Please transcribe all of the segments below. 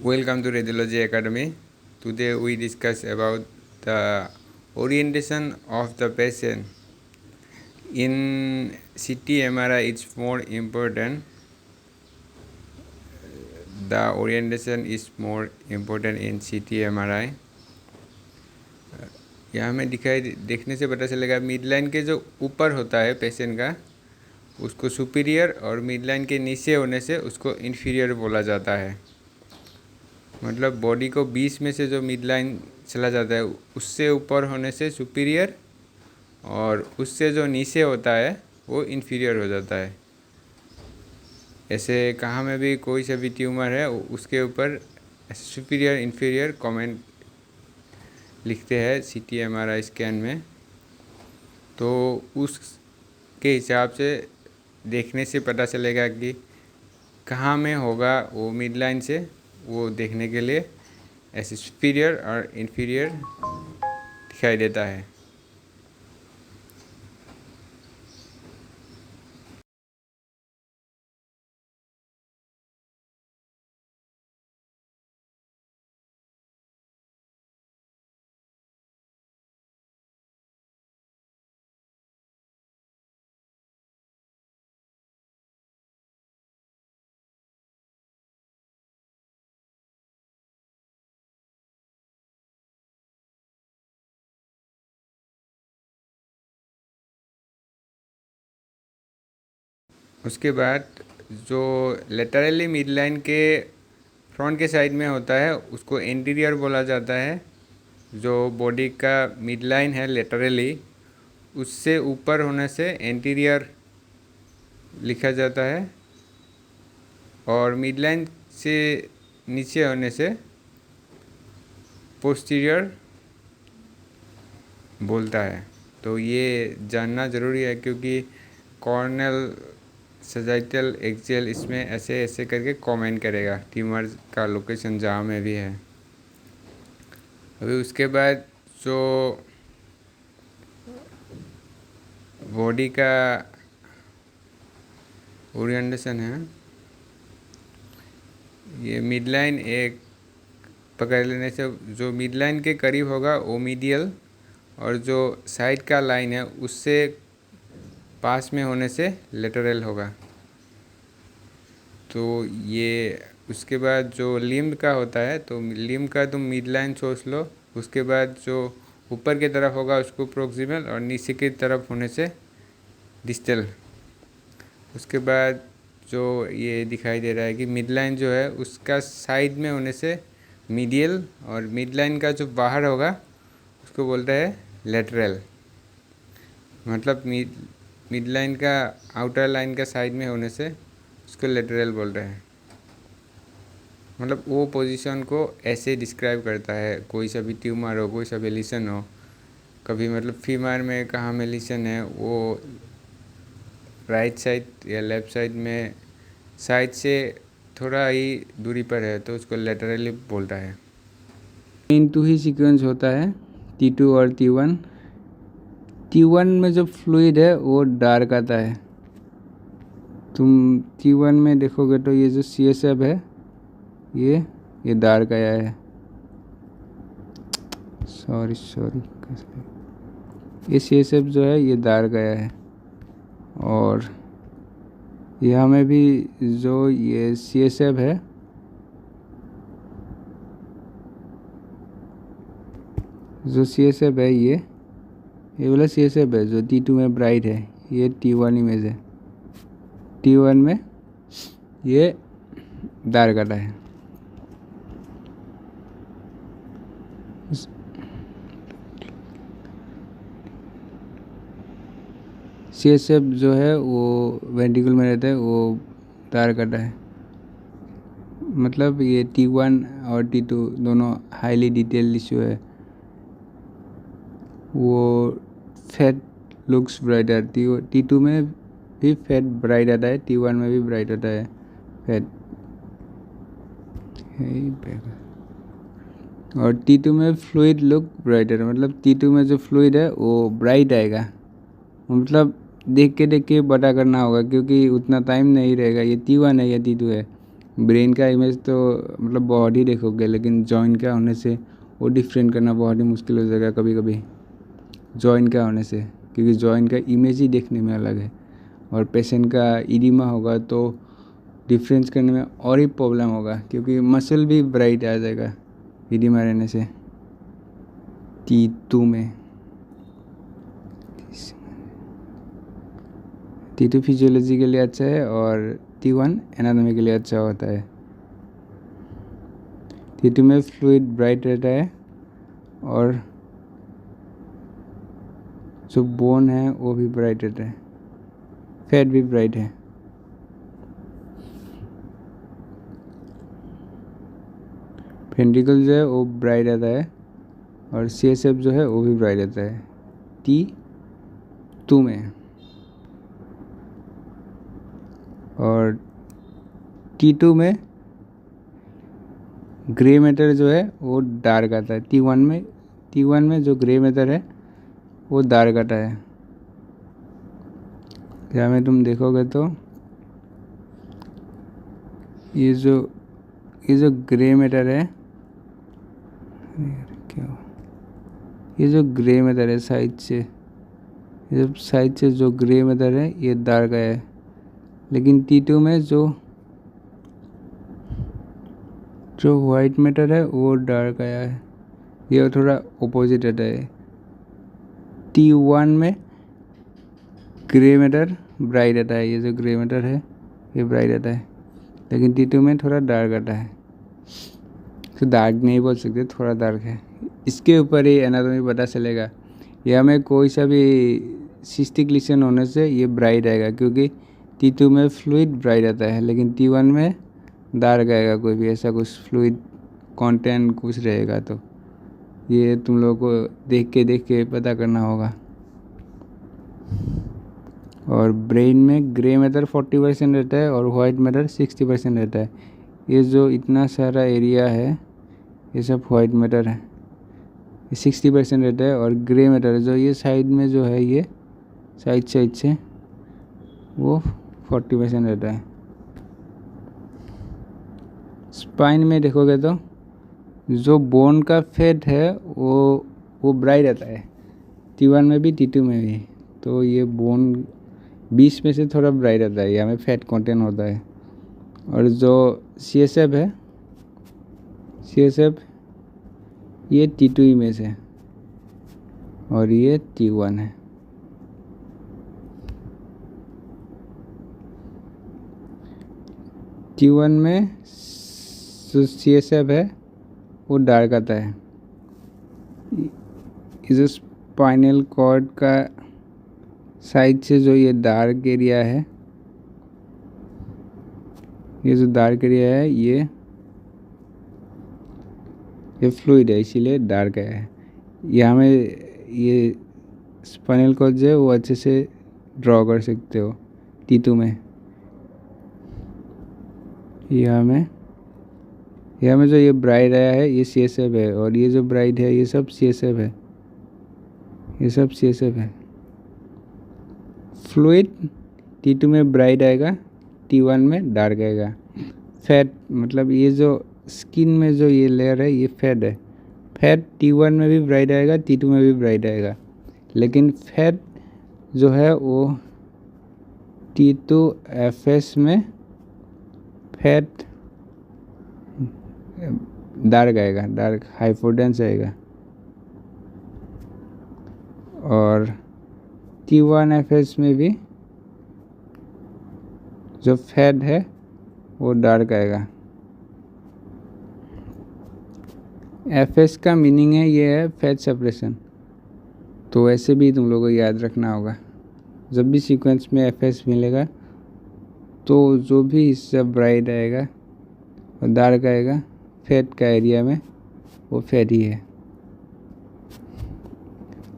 Welcome to Radiology Academy. Today we discuss about the orientation of the patient. In CT MRI, it's more important. The orientation is more important in CT MRI. यहाँ में देखने से पता चलेगा midline के जो ऊपर होता है पेशेंट का उसको सुपीरियर और मिडलाइन के नीचे होने से उसको इन्फीरियर बोला जाता है। मतलब बॉडी को 20 में से जो मिड लाइन चला जाता है उससे ऊपर होने से सुपीरियर और उससे जो नीचे होता है वो इन्फीरियर हो जाता है। ऐसे कहाँ में भी कोई सा भी ट्यूमर है उसके ऊपर सुपीरियर इन्फीरियर कमेंट लिखते हैं CT MRI स्कैन में, तो उसके हिसाब से देखने से पता चलेगा कि कहाँ में होगा वो मिड लाइन से, वो देखने के लिए ऐसे सुपीरियर और इन्फीरियर दिखाई देता है। उसके बाद जो लेटरली मिड लाइन के फ्रंट के साइड में होता है उसको एंटीरियर बोला जाता है। जो बॉडी का मिड लाइन है लेटरली उससे ऊपर होने से एंटीरियर लिखा जाता है और मिड लाइन से नीचे होने से पोस्टीरियर बोलता है। तो ये जानना ज़रूरी है क्योंकि कॉर्नल सजाइटल एक्सियल इसमें ऐसे ऐसे करके कमेंट करेगा ट्यूमर का लोकेशन जहाँ में भी है। अभी उसके बाद जो बॉडी का ओरिएंटेशन है, ये मिड लाइन एक पकड़ लेने से जो मिड लाइन के करीब होगा वो मीडियल और जो साइड का लाइन है उससे पास में होने से लेटरल होगा। तो ये उसके बाद जो लिम्ब का होता है तो लिम्ब का तुम मिड लाइन सोच लो, उसके बाद जो ऊपर की तरफ होगा उसको प्रोक्सिमल और नीचे की तरफ होने से डिस्टल। उसके बाद जो ये दिखाई दे रहा है कि मिड लाइन जो है उसका साइड में होने से मीडियल और मिड लाइन का जो बाहर होगा उसको बोलता है लेटरल। मतलब मिड लाइन का आउटर लाइन का साइड में होने से उसको लेटरल बोल रहे हैं। मतलब वो पोजीशन को ऐसे डिस्क्राइब करता है, कोई सा भी ट्यूमर हो, कोई सा भी लीशन हो, कभी मतलब फीमर में कहाँ में लीशन है वो राइट साइड या लेफ़्ट साइड में साइड से थोड़ा ही दूरी पर है तो उसको लेटरली बोलता है। इन टू ही सीक्वेंस होता है T2 और T1। T1 में जो फ्लूइड है वो डार्क आता है। तुम T1 में देखोगे तो ये जो CSF है ये डार्क आया है। सॉरी ये CSF जो है ये डार्क आया है। और यहाँ में भी जो ये CSF है ये वाला CSF है जो T2 में ब्राइट है, ये T1 इमेज है। T1 में ये डार्क आता है। CSF जो है वो वेंट्रिकल में रहता है, वो डार्क आता है। मतलब ये T1 और T2 दोनों हाईली डिटेल्ड टिश्यू है। वो फैट लुक्स ब्राइटर, T2 में भी फैट ब्राइट आता है, T1 में भी ब्राइट आता है फैट। और T2 में फ्लूइड लुक ब्राइटर, मतलब T2 में जो फ्लूइड है वो ब्राइट आएगा। मतलब देख के पता करना होगा क्योंकि उतना टाइम नहीं रहेगा। ये T1 है या T2 है, ब्रेन का इमेज तो मतलब बॉडी देखोगे, लेकिन जॉइंट का होने से वो डिफरेंट करना बहुत ही मुश्किल हो जाएगा कभी कभी जॉइंट का होने से, क्योंकि जॉइंट का इमेज ही देखने में अलग है और पेशेंट का इडिमा होगा तो डिफरेंस करने में और ही प्रॉब्लम होगा, क्योंकि मसल भी ब्राइट आ जाएगा इडिमा रहने से। T2 में T2 फिजियोलॉजी के लिए अच्छा है और T1 एनाटॉमी के लिए अच्छा होता है। T2 में फ्लूइड ब्राइट रहता है और जो बोन है वो भी ब्राइट रहता है, फैट भी ब्राइट है। वेंट्रिकल जो है वो ब्राइट रहता है और CSF जो है वो भी ब्राइट रहता है T2 में। और T2 में ग्रे मैटर जो है वो डार्क आता है। T1 में जो ग्रे मैटर है वो डार्क आता है। यहाँ में तुम देखोगे तो ये जो ग्रे मैटर है, क्या ये जो ग्रे मैटर है साइड से, जो ग्रे मैटर है ये डार्क है, लेकिन T2 में जो वाइट मैटर है वो डार्क आया है। ये थोड़ा अपोजिट रहता है। T1 में ग्रे मैटर ब्राइट आता है, ये जो ग्रे मैटर है ये ब्राइट आता है, लेकिन T2 में थोड़ा डार्क आता है। तो डार्क नहीं बोल सकते, थोड़ा डार्क है। इसके ऊपर ही एनाटॉमी पता चलेगा। यह में कोई सा भी सिस्टिक लीशन होने से ये ब्राइट आएगा, क्योंकि T2 में फ्लूइड ब्राइट आता है, लेकिन T1 में डार्क आएगा। कोई भी ऐसा कुछ फ्लूइड कंटेंट कुछ रहेगा तो ये तुम लोगों को देख के पता करना होगा। और ब्रेन में ग्रे मैटर 40% रहता है और वाइट मैटर 60% रहता है। ये जो इतना सारा एरिया है ये सब वाइट मैटर है, ये 60% रहता है। और ग्रे मैटर जो ये साइड में जो है, ये साइड से वो 40% रहता है। स्पाइन में देखोगे तो जो बोन का फैट है वो ब्राइट रहता है, T1 में भी T2 में भी। तो ये बोन 20 में से थोड़ा ब्राइट रहता है, यहाँ में फैट कंटेंट होता है। और जो CSF है, CSF ये T2 इमेज है और ये T1 है। T1 में जो CSF है वो डार्क आता है। इस स्पाइनल कॉर्ड का साइड से जो ये डार्क एरिया है, ये जो डार्क एरिया है ये फ्लूइड है, इसीलिए डार्क है। यहाँ में ये स्पाइनल कॉर्ड जो है वो अच्छे से ड्रॉ कर सकते हो T2 में। यहाँ में जो ये ब्राइट आया है ये CSF है, और ये जो ब्राइट है ये सब CSF है, ये सब CSF है। फ्लूइड T2 में ब्राइट आएगा, T1 में डार्क आएगा। फैट मतलब ये जो स्किन में जो ये लेयर है ये फैट है। फैट T1 में भी ब्राइट आएगा, T2 में भी ब्राइट आएगा, लेकिन फैट जो है वो T2FS में फैट डार्क आएगा, डार्क हाइपोडेंस आएगा। और T1FS में भी जो फैट है वो डार्क आएगा। FS का मीनिंग है ये है फैट सेपरेशन, तो ऐसे भी तुम लोगों को याद रखना होगा। जब भी सीक्वेंस में FS मिलेगा तो जो भी हिस्सा ब्राइट आएगा और डार्क आएगा फैट का एरिया में, वो फैट ही है।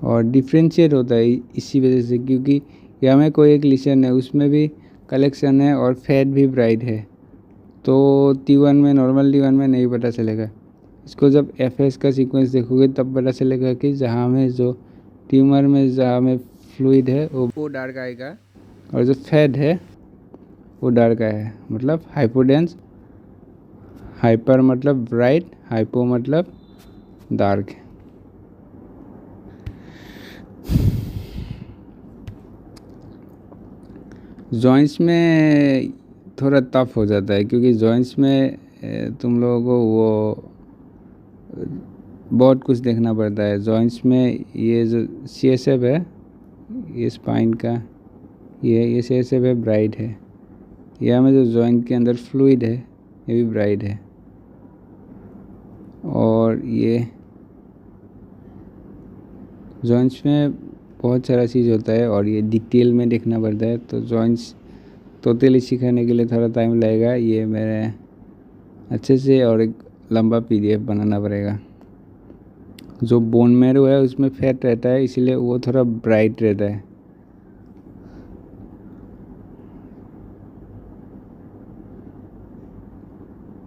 और डिफ्रेंशिएट होता है इसी वजह से, क्योंकि यहाँ में कोई एक लीशन है उसमें भी कलेक्शन है और फैट भी ब्राइट है, तो T1 में नॉर्मल T1 में नहीं पता चलेगा। इसको जब FS का सीक्वेंस देखोगे तब पता चलेगा कि जहाँ में जो ट्यूमर में जहाँ में फ्लूइड है वो डार्क आएगा और जो फैट है वो डार्क आया है, मतलब हाइपोडेंस हाइपर मतलब ब्राइट, हाइपो मतलब डार्क। जॉइंट्स में थोड़ा टफ हो जाता है क्योंकि जॉइंट्स में तुम लोगों को वो बहुत कुछ देखना पड़ता है। जॉइंट्स में ये जो CSF है, ये स्पाइन का ये CSF है, ब्राइट है। यहाँ में जो जॉइंट के अंदर फ्लूइड है ये भी ब्राइट है। और ये जॉइंट्स में बहुत सारा चीज़ होता है और ये डिटेल में देखना पड़ता है। तो जॉइंट्स टोटली सिखाने के लिए थोड़ा टाइम लगेगा। ये मेरे अच्छे से और एक लंबा PDF बनाना पड़ेगा। जो बोन मैरो है उसमें फैट रहता है, इसीलिए वो थोड़ा ब्राइट रहता है।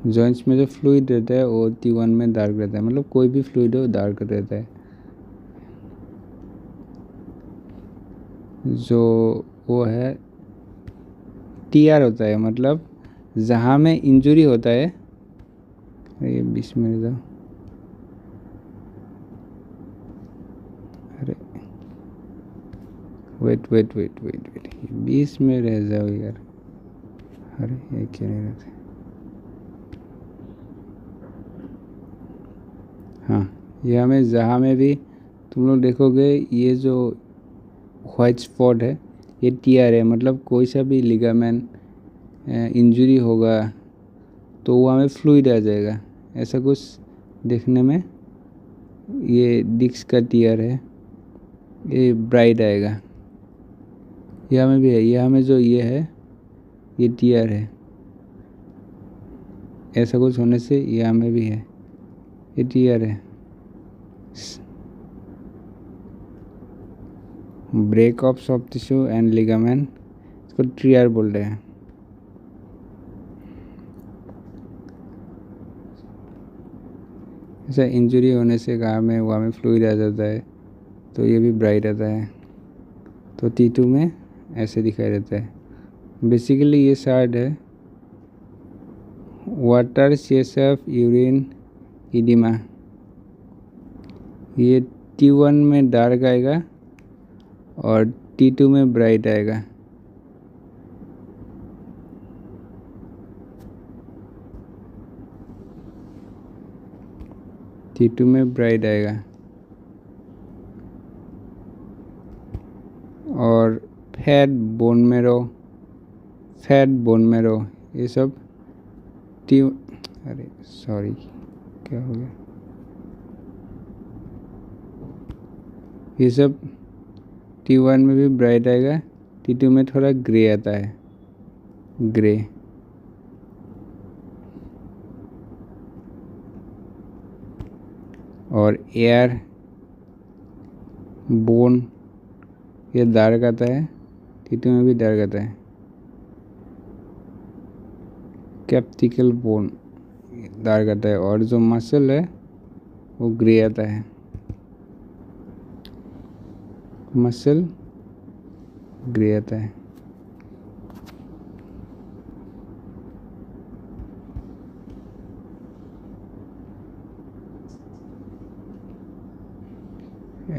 जॉइंट्स में जो फ्लूइड रहता है वो T1 में डार्क रहता है, मतलब कोई भी फ्लूइड हो डार्क रहता है। जो वो है TR होता है, मतलब जहाँ में इंजरी होता है। ये 20 मिनट जाओ, अरे वेट 20 में रह जाओ यार। अरे ये क्या नहीं रहता। हाँ, यहाँ में जहाँ में भी तुम लोग देखोगे ये जो वाइट स्पॉट है ये TR है, मतलब कोई सा भी लिगामेंट इंजरी होगा तो वहाँ में फ्लूइड आ जाएगा। ऐसा कुछ देखने में ये डिस्क का TR है, ये ब्राइट आएगा। यहाँ में भी है, यहाँ में जो ये है ये TR है। ऐसा कुछ होने से यहाँ में भी है, ये TR है। Break of soft tissue and ligament, इसको TR बोल रहे हैं। ऐसा इंजरी होने से कहाँ में वहाँ में फ्लूइड आ जाता है तो ये भी ब्राइट आता है। तो T2 में ऐसे दिखाई देता है। बेसिकली ये साइड है वाटर, CSF, यूरिन, इडिमा। ये T1 में डार्क आएगा और T2 में ब्राइट आएगा। T2 में ब्राइट आएगा। और फैट बोन मेरो ये सब अरे सॉरी क्या हो गया, ये सब T1 में भी ब्राइट आएगा, T2 में थोड़ा ग्रे आता है, ग्रे। और एयर बोन ये डार्क आता है, T2 में भी डार्क आता है। कैप्टिकल बोन डार्क आता है और जो मसल है वो ग्रे आता है, मसल ग्रे आता है।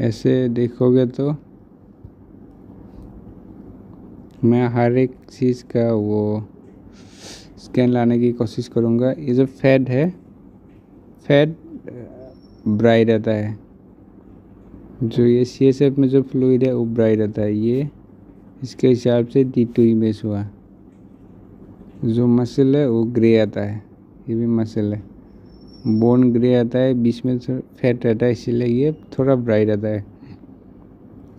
ऐसे देखोगे तो मैं हर एक चीज़ का वो स्कैन लाने की कोशिश करूँगा। ये जो फैट है, फैट ब्राइट आता है। जो ये CSF में जो फ्लूइड है वो ब्राइट आता है। ये इसके हिसाब से T2 इमेज हुआ। जो मसल है वो ग्रे आता है, ये भी मसल है। बोन ग्रे आता है, बीच में फैट रहता है, इसीलिए ये थोड़ा ब्राइट आता है।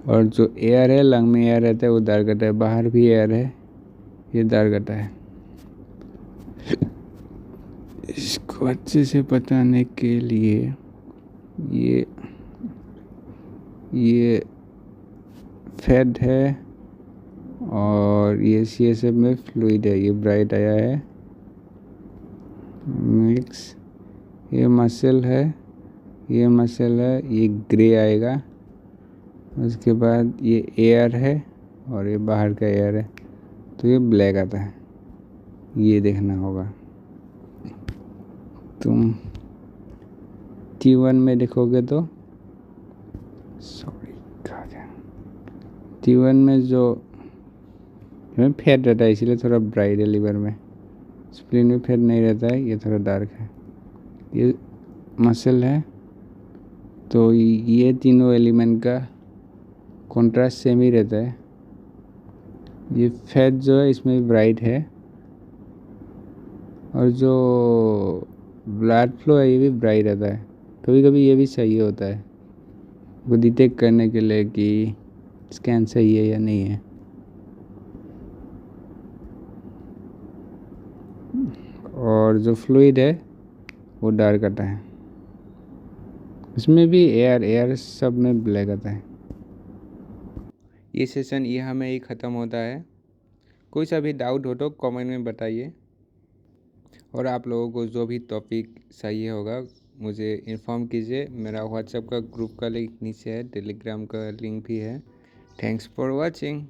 और जो एयर है, लंग में एयर रहता है वो डार्क आता है। बाहर भी एयर है, ये डार्क आता है। इसको अच्छे से बताने के लिए ये फैट है और ये CSF में फ्लूइड है, ये ब्राइट आया है मिक्स। ये मसल है, ये ग्रे आएगा। उसके बाद ये एयर है और ये बाहर का एयर है तो ये ब्लैक आता है। ये देखना होगा। तुम T1 में देखोगे तो T1 में जो फैट रहता है इसीलिए थोड़ा ब्राइट है लिवर में। स्प्लीन में फैट नहीं रहता है, ये थोड़ा डार्क है। ये मसल है, तो ये तीनों एलिमेंट का कॉन्ट्रास्ट सेम ही रहता है। ये फैट जो है इसमें भी ब्राइट है, और जो ब्लड फ्लो है ये भी ब्राइट रहता है। कभी कभी ये भी चाहिए होता है वो डिटेक्ट करने के लिए कि स्कैन सही है या नहीं है। और जो फ्लूइड है वो डार्क आता है। इसमें भी एयर सब में ब्लैक आता है। ये सेशन यहाँ में ही ख़त्म होता है। कोई सा भी डाउट हो तो कमेंट में बताइए, और आप लोगों को जो भी टॉपिक चाहिए होगा मुझे इन्फॉर्म कीजिए। मेरा व्हाट्सएप का ग्रुप का लिंक नीचे है, टेलीग्राम का लिंक भी है। Thanks for watching.